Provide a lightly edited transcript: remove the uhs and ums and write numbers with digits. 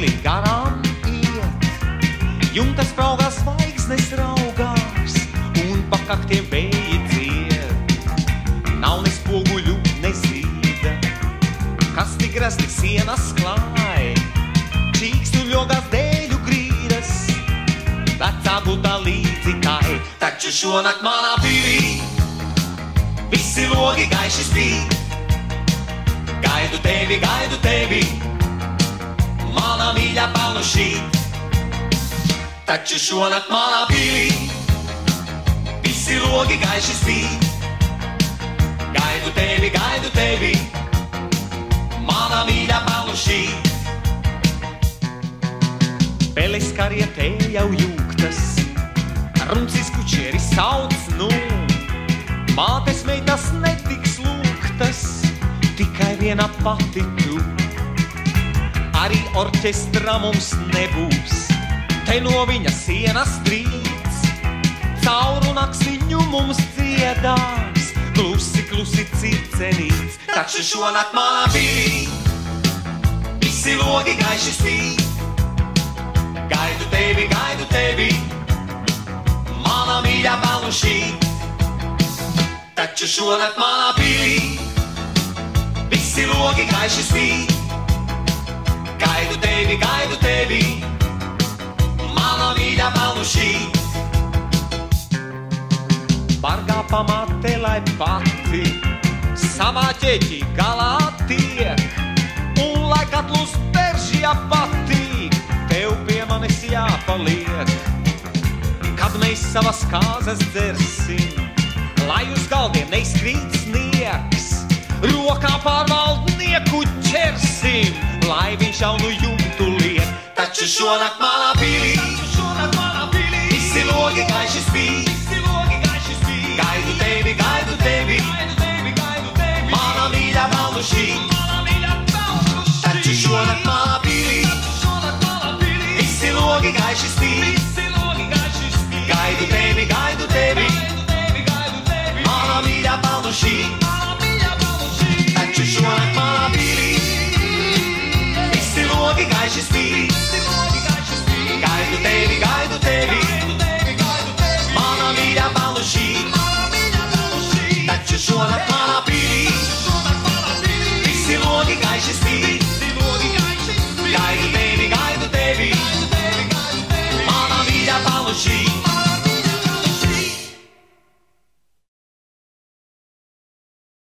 pili garām iet, jumtas spraugās zvaigznes raugās, un pa kaktiem vēji dzied. Nav ne spoguļu, ne zīda, kas tik rasti sienas klāj, čīkstu ļogās dēļu grīdas, vecā gultā līdzi tai. Taču šonakt manā pilī visi logi gaiši spīd. Gaidu tevi, mana mīļā pelnu šīt. Taču šonakt manā pilī visi logi gaiši spīd. Gaidu tevi, mana mīļā pelnu šīt. Peles karietē jau jūgtas, runcis kučeri sauc, mātes meitas netiks lūgtas, tikai viena pati tu. Arī orķestra mums nebūs, te no viņa sienas strīds, cauru nakstiņu mums dziedās, klusi, klusi circenīts. Taču šonakt manā pilī visi logi gaiši spīd. Gaidu tevi, mana mīļā pelnu šīt. Taču šonakt manā pilī visi logi gaiši spīd. Gaidu tevi, mana mīļā pelnu šīt. Bargā pamate, lai pati savā ķeķī galā tiek, un lai katlus peržijā patīk, tev pie manis jāpaliek. Kad mēs savas kāzas dzersim, lai uz galdiem neizkrīt sniegs, rokā pār valdnieku ķersim, lai viņš jaunu jumtu liek. Taču šonakt manā pilī visi logi gaiši spīd.